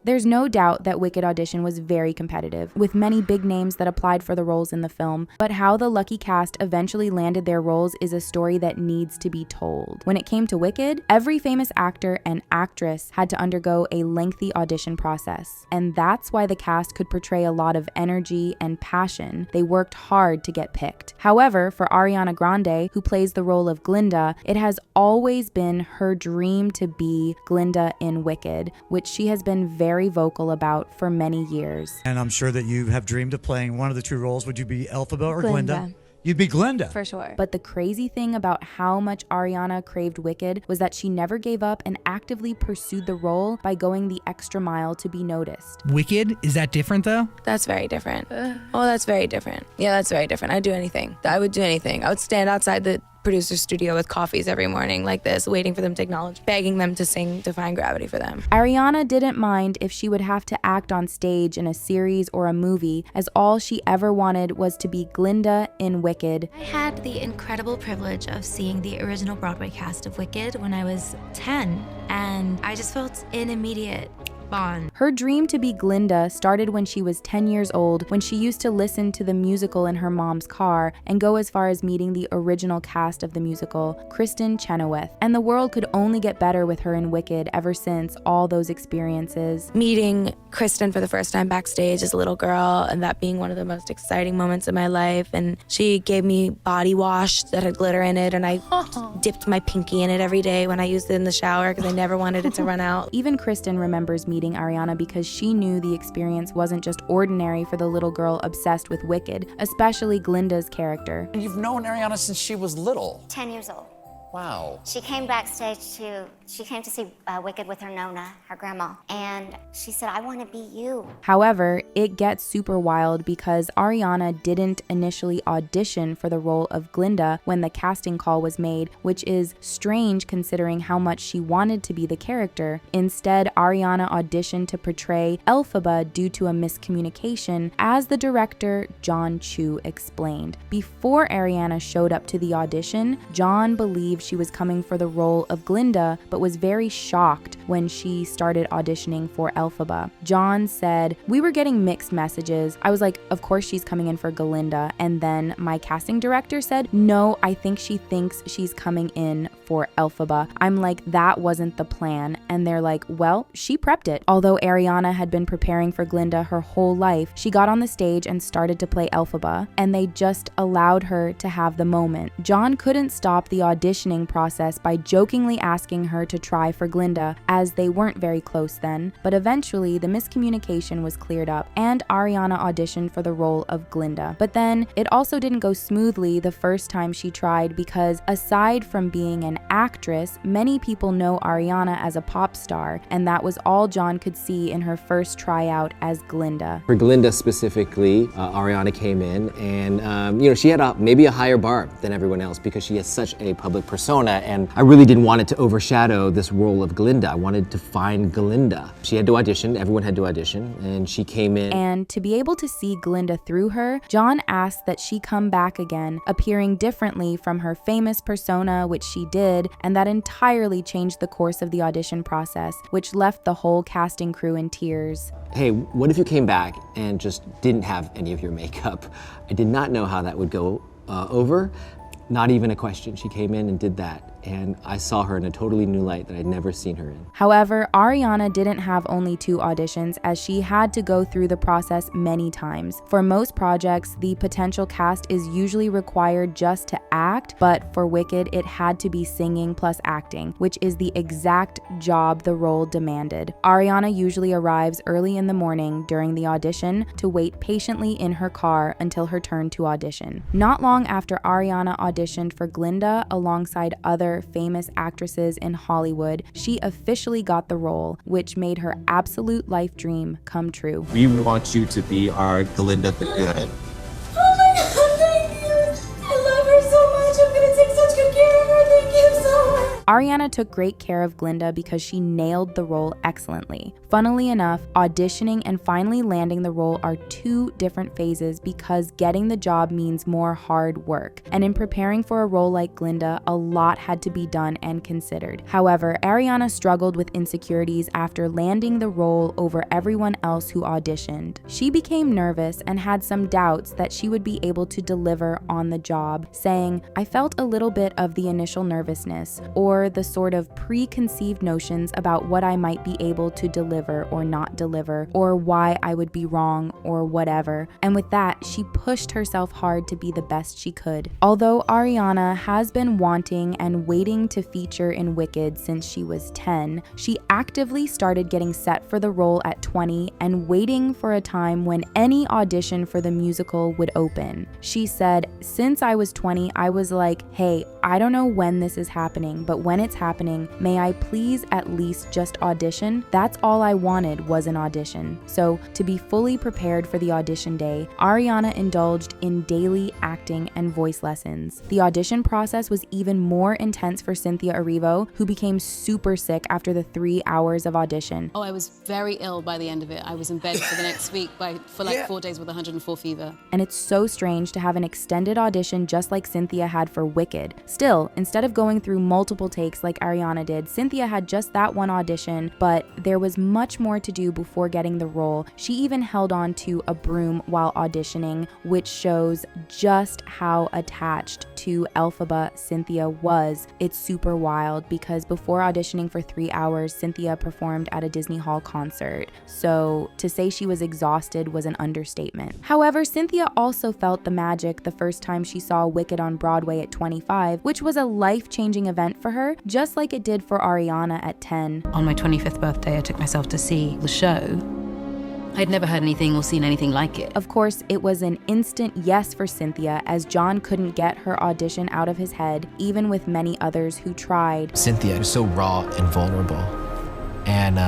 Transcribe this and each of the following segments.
There's no doubt that Wicked audition was very competitive, with many big names that applied for the roles in the film, but how the lucky cast eventually landed their roles is a story that needs to be told. When it came to Wicked, every famous actor and actress had to undergo a lengthy audition process, and that's why the cast could portray a lot of energy and passion. They worked hard to get picked. However, for Ariana Grande, who plays the role of Glinda, it has always been her dream to be Glinda in Wicked, which she has been very vocal about for many years. And I'm sure that you have dreamed of playing one of the two roles. Would you be Elphaba or Glinda? You'd be Glinda. For sure. But the crazy thing about how much Ariana craved Wicked was that she never gave up and actively pursued the role by going the extra mile to be noticed. Wicked? Is that different though? That's very different. Oh, that's very different. Yeah, that's very different. I'd do anything. I would do anything. I would stand outside the producer's studio with coffees every morning like this, waiting for them to acknowledge, begging them to sing Defying Gravity for them. Ariana didn't mind if she would have to act on stage in a series or a movie, as all she ever wanted was to be Glinda in Wicked. I had the incredible privilege of seeing the original Broadway cast of Wicked when I was 10, and I just felt an immediate bond. Her dream to be Glinda started when she was 10 years old, when she used to listen to the musical in her mom's car and go as far as meeting the original cast of the musical, Kristin Chenoweth. And the world could only get better with her in Wicked ever since all those experiences. Meeting Kristin for the first time backstage as a little girl, and that being one of the most exciting moments of my life. And she gave me body wash that had glitter in it, and I dipped my pinky in it every day when I used it in the shower because I never wanted it to run out. Even Kristin remembers meeting Ariana because she knew the experience wasn't just ordinary for the little girl obsessed with Wicked, especially Glinda's character. And you've known Ariana since she was little. 10 years old. Wow. She came backstage she came to see Wicked with her Nona, her grandma, and she said, I want to be you. However, it gets super wild because Ariana didn't initially audition for the role of Glinda when the casting call was made, which is strange considering how much she wanted to be the character. Instead, Ariana auditioned to portray Elphaba due to a miscommunication, as the director, John Chu, explained. Before Ariana showed up to the audition, John believed she was coming for the role of Glinda, but was very shocked when she started auditioning for Elphaba. John said, "We were getting mixed messages. I was like, of course she's coming in for Glinda." And then my casting director said, "No, I think she thinks she's coming in for Elphaba." I'm like, that wasn't the plan. And they're like, well, she prepped it. Although Ariana had been preparing for Glinda her whole life, she got on the stage and started to play Elphaba, and they just allowed her to have the moment. John couldn't stop the auditioning process by jokingly asking her to try for Glinda, as they weren't very close then, but eventually the miscommunication was cleared up and Ariana auditioned for the role of Glinda. But then it also didn't go smoothly the first time she tried, because aside from being an actress, many people know Ariana as a pop star, and that was all John could see in her first tryout as Glinda. For Glinda specifically, Ariana came in and she had maybe a higher bar than everyone else because she has such a public persona, and I really didn't want it to overshadow this role of Glinda. I wanted to find Glinda. She had to audition, everyone had to audition, and she came in. And to be able to see Glinda through her, John asked that she come back again, appearing differently from her famous persona, which she did, and that entirely changed the course of the audition process, which left the whole casting crew in tears. Hey, what if you came back and just didn't have any of your makeup? I did not know how that would go over. Not even a question. She came in and did that, and I saw her in a totally new light that I'd never seen her in. However, Ariana didn't have only 2 auditions, as she had to go through the process many times. For most projects, the potential cast is usually required just to act, but for Wicked, it had to be singing plus acting, which is the exact job the role demanded. Ariana usually arrives early in the morning during the audition to wait patiently in her car until her turn to audition. Not long after Ariana auditioned for Glinda alongside other famous actresses in Hollywood, she officially got the role, which made her absolute life dream come true. We want you to be our Glinda the Good. Oh my God, thank you. I love her so much. I'm gonna take such good care of her. Thank you so much. Ariana took great care of Glinda because she nailed the role excellently. Funnily enough, auditioning and finally landing the role are two different phases because getting the job means more hard work. And in preparing for a role like Glinda, a lot had to be done and considered. However, Ariana struggled with insecurities after landing the role over everyone else who auditioned. She became nervous and had some doubts that she would be able to deliver on the job, saying, "I felt a little bit of the initial nervousness or the sort of preconceived notions about what I might be able to deliver or not deliver, or why I would be wrong or whatever." And with that, she pushed herself hard to be the best she could. Although Ariana has been wanting and waiting to feature in Wicked since she was 10, she actively started getting set for the role at 20 and waiting for a time when any audition for the musical would open. She said, "Since I was 20, I was like, hey, I don't know when this is happening, but when it's happening, may I please at least just audition? That's all I wanted was an audition." So to be fully prepared for the audition day, Ariana indulged in daily acting and voice lessons. The audition process was even more intense for Cynthia Erivo, who became super sick after the 3 hours of audition. Oh, I was very ill by the end of it. I was in bed for the next week for like 4 days with 104 fever. And it's so strange to have an extended audition just like Cynthia had for Wicked. Still, instead of going through multiple takes like Ariana did, Cynthia had just that one audition, but there was much more to do before getting the role. She even held on to a broom while auditioning, which shows just how attached to Elphaba Cynthia was. It's super wild because before auditioning for 3 hours, Cynthia performed at a Disney Hall concert. So to say she was exhausted was an understatement. However, Cynthia also felt the magic the first time she saw Wicked on Broadway at 25, which was a life-changing event for her, just like it did for Ariana at 10. On my 25th birthday, I took myself to see the show. I'd never heard anything or seen anything like it. Of course, it was an instant yes for Cynthia, as John couldn't get her audition out of his head, even with many others who tried. Cynthia was so raw and vulnerable, and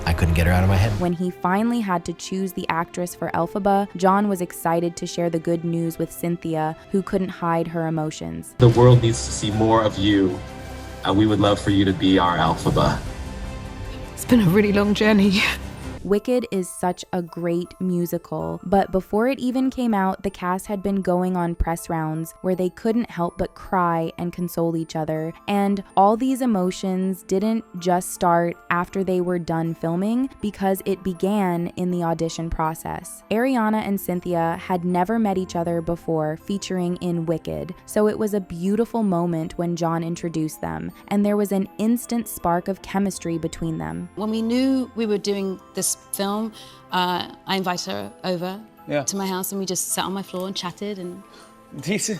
I couldn't get her out of my head. When he finally had to choose the actress for Elphaba, John was excited to share the good news with Cynthia, who couldn't hide her emotions. The world needs to see more of you. We would love for you to be our Elphaba. It's been a really long journey. Wicked is such a great musical, but before it even came out, the cast had been going on press rounds where they couldn't help but cry and console each other. And all these emotions didn't just start after they were done filming, because it began in the audition process. Ariana and Cynthia had never met each other before featuring in Wicked, so it was a beautiful moment when John introduced them, and there was an instant spark of chemistry between them. When we knew we were doing this film, I invited her over to my house and we just sat on my floor and chatted and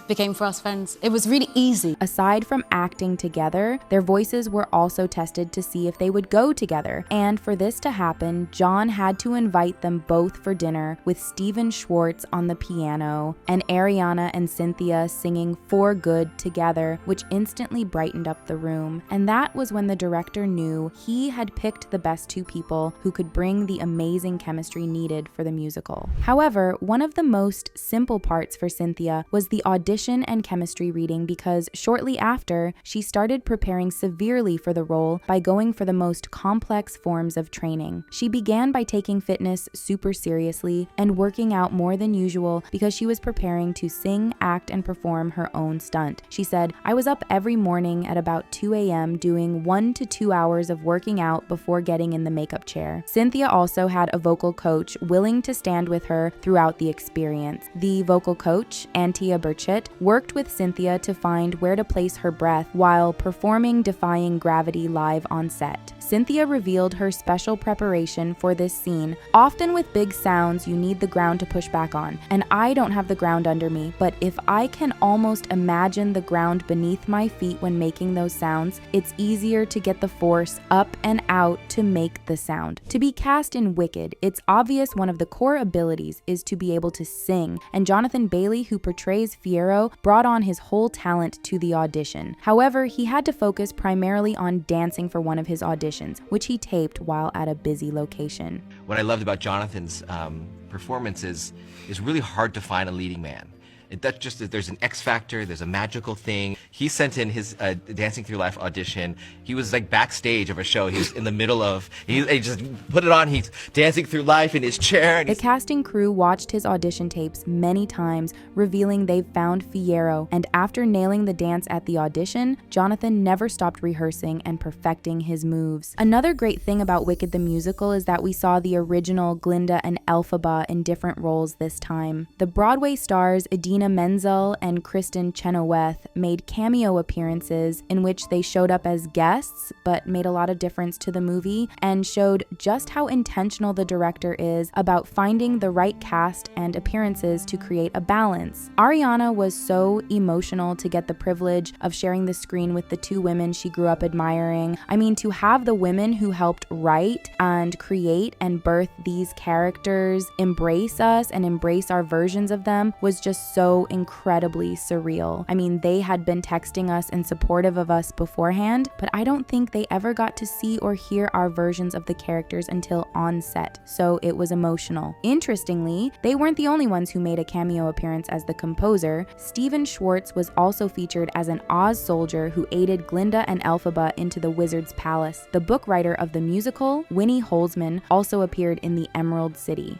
became fast friends. It was really easy. Aside from acting together, their voices were also tested to see if they would go together. And for this to happen, John had to invite them both for dinner with Steven Schwartz on the piano and Ariana and Cynthia singing For Good together, which instantly brightened up the room. And that was when the director knew he had picked the best two people who could bring the amazing chemistry needed for the musical. However, one of the most simple parts for Cynthia was the audition and chemistry reading, because shortly after, she started preparing severely for the role by going for the most complex forms of training. She began by taking fitness super seriously and working out more than usual because she was preparing to sing, act, and perform her own stunt. She said, "I was up every morning at about 2 a.m. doing 1 to 2 hours of working out before getting in the makeup chair." Cynthia also had a vocal coach willing to stand with her throughout the experience. The vocal coach, Antia Burchett, worked with Cynthia to find where to place her breath while performing Defying Gravity live on set. Cynthia revealed her special preparation for this scene. "Often with big sounds, you need the ground to push back on, and I don't have the ground under me, but if I can almost imagine the ground beneath my feet when making those sounds, it's easier to get the force up and out to make the sound." To be cast in Wicked, it's obvious one of the core abilities is to be able to sing, and Jonathan Bailey, who portrays Fiyero, brought on his whole talent to the audition. However, he had to focus primarily on dancing for one of his auditions, which he taped while at a busy location. What I loved about Jonathan's performance is really hard to find a leading man. That's just, there's an X factor, there's a magical thing. He sent in his Dancing Through Life audition. He was like backstage of a show. He was in the middle of, he just put it on. He's dancing through life in his chair. The casting crew watched his audition tapes many times, revealing they've found Fiyero, and after nailing the dance at the audition, Jonathan never stopped rehearsing and perfecting his moves. Another great thing about Wicked the Musical is that we saw the original Glinda and Elphaba in different roles this time. The Broadway stars Idina Menzel and Kristen Chenoweth made cameo appearances in which they showed up as guests but made a lot of difference to the movie and showed just how intentional the director is about finding the right cast and appearances to create a balance. Ariana was so emotional to get the privilege of sharing the screen with the two women she grew up admiring. I mean, to have the women who helped write and create and birth these characters embrace us and embrace our versions of them was just so incredibly surreal. I mean, they had been texting us and supportive of us beforehand, but I don't think they ever got to see or hear our versions of the characters until on set, so it was emotional. Interestingly, they weren't the only ones who made a cameo appearance as the composer. Stephen Schwartz was also featured as an Oz soldier who aided Glinda and Elphaba into the Wizard's Palace. The book writer of the musical, Winnie Holzman, also appeared in the Emerald City.